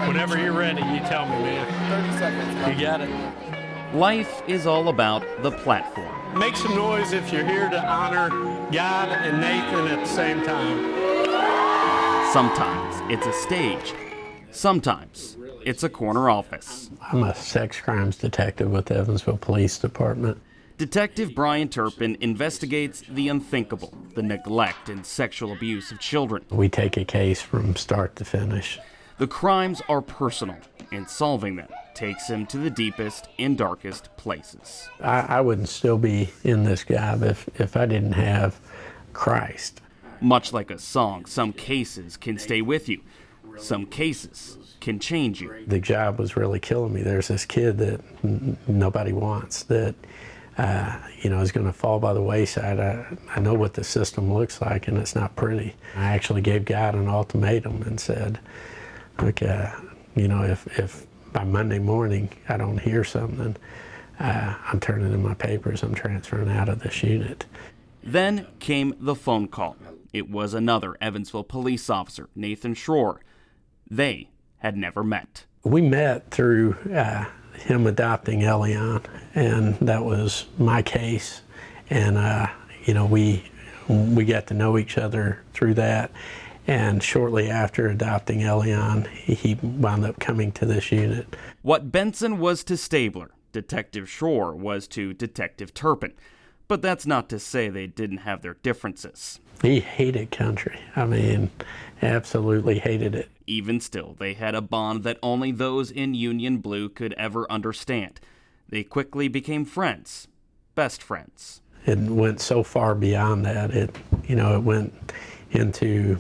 Whenever you're ready, you tell me, man. 30 seconds. You got it. Life is all about the platform. Make some noise if you're here to honor God and Nathan at the same time. Sometimes it's a stage. Sometimes it's a corner office. I'm a sex crimes detective with the Evansville Police Department. Detective Brian Turpin investigates the unthinkable, the neglect and sexual abuse of children. We take a case from start to finish. The crimes are personal, and solving them takes him to the deepest and darkest places. I wouldn't still be in this job if I didn't have Christ. Much like a song, some cases can stay with you. Some cases can change you. The job was really killing me. There's this kid that nobody wants that is going to fall by the wayside. I know what the system looks like, and it's not pretty. I actually gave God an ultimatum and said, look, if by Monday morning I don't hear something, I'm turning in my papers. I'm transferring out of this unit. Then came the phone call. It was another Evansville police officer, Nathan Schroer. They had never met. We met through him adopting Elion, and that was my case. And we got to know each other through that. And shortly after adopting Elion, he wound up coming to this unit. What Benson was to Stabler, Detective Schroer was to Detective Turpin. But that's not to say they didn't have their differences. He hated country. I mean, absolutely hated it. Even still, they had a bond that only those in Union Blue could ever understand. They quickly became friends, best friends. It went so far beyond that. It went into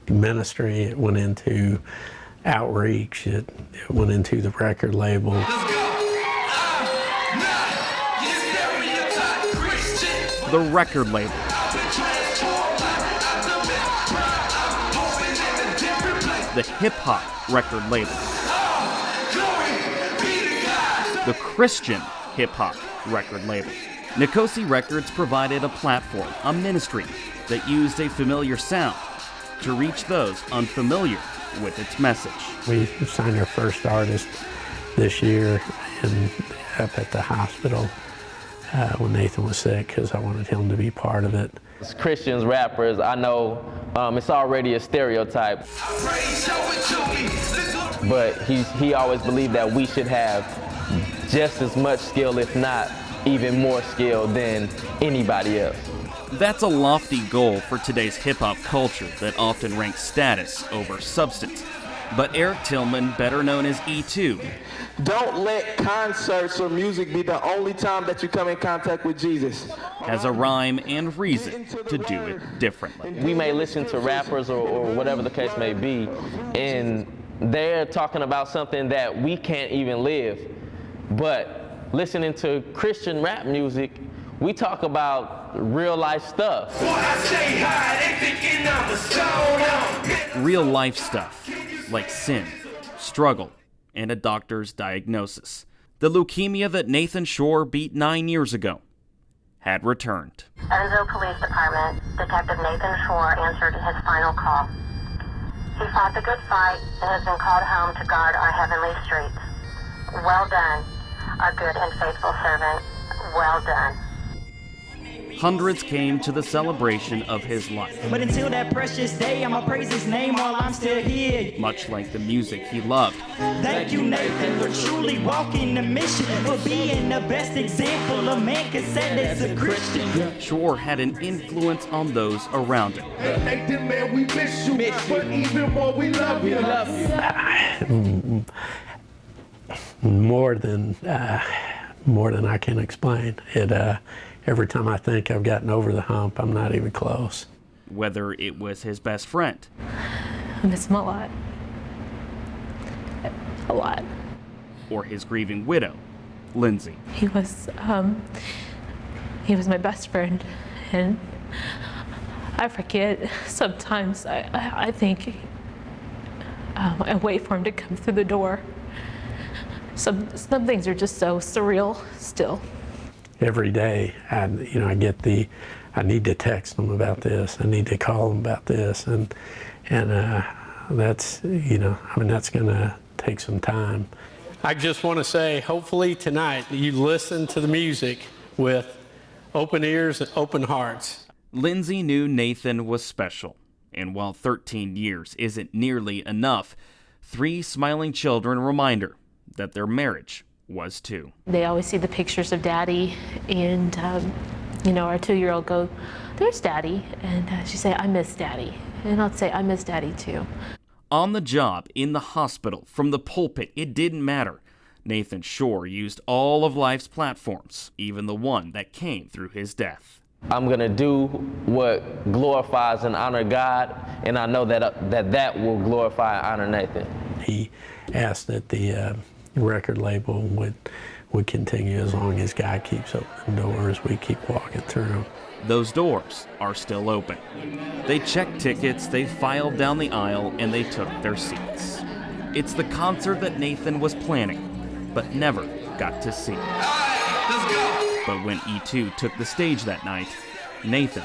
ministry. It went into outreach. It went into the record label. The record label. The hip-hop record label. The Christian hip-hop record label. Nicosi Records provided a platform, a ministry, that used a familiar sound to reach those unfamiliar with its message. We signed our first artist this year up at the hospital when Nathan was sick, because I wanted him to be part of it. As Christians, rappers, I know it's already a stereotype, but he always believed that we should have just as much skill, if not even more skill, than anybody else. That's a lofty goal for today's hip-hop culture that often ranks status over substance. But Eric Tillman, better known as E2, don't let concerts or music be the only time that you come in contact with Jesus. has a rhyme and reason to do it differently. We may listen to rappers or whatever the case may be, and they're talking about something that we can't even live. But listening to Christian rap music, we talk about real life stuff. Real life stuff, like sin, struggle, and a doctor's diagnosis. The leukemia that Nathan Schroer beat 9 years ago had returned. Evansville Police Department, Detective Nathan Schroer answered his final call. He fought the good fight and has been called home to guard our heavenly streets. Well done, our good and faithful servant. Well done. Hundreds came to the celebration of his life. But until that precious day, I'ma praise his name while I'm still here. Much like the music he loved. Thank you, Nathan, for truly walking the mission, for being the best example a man can set as a Christian. Schroer had an influence on those around him. Nathan, man, we miss you, but even more, we love you. More than I can explain. Every time I think I've gotten over the hump, I'm not even close. Whether it was his best friend. I miss him a lot. A lot. Or his grieving widow, Lindsay. He was my best friend, and I forget sometimes. I think I wait for him to come through the door. Some things are just so surreal still. Every day, I need to text them about this. I need to call them about this, and that's, you know, I mean, that's going to take some time. I just want to say, hopefully tonight you listen to the music with open ears and open hearts. Lindsay knew Nathan was special, and while 13 years isn't nearly enough, 3 smiling children remind her that their marriage was too. They always see the pictures of Daddy, and you know, our 2-year-old go, "There's Daddy," and she'd say, "I miss Daddy," and I'd say, "I miss Daddy too." On the job, in the hospital, from the pulpit, it didn't matter. Nathan Schroer used all of life's platforms, even the one that came through his death. I'm gonna do what glorifies and honor God, and I know that that will glorify and honor Nathan. He asked that the record label would continue as long as God keeps opening doors, we keep walking through them. Those doors are still open. They checked tickets, they filed down the aisle, and they took their seats. It's the concert that Nathan was planning, but never got to see. Let's go! But when E2 took the stage that night, Nathan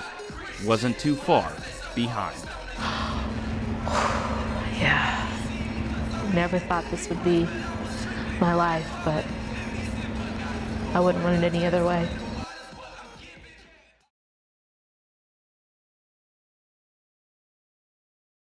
wasn't too far behind. Yeah, never thought this would be my life, but I wouldn't want it any other way.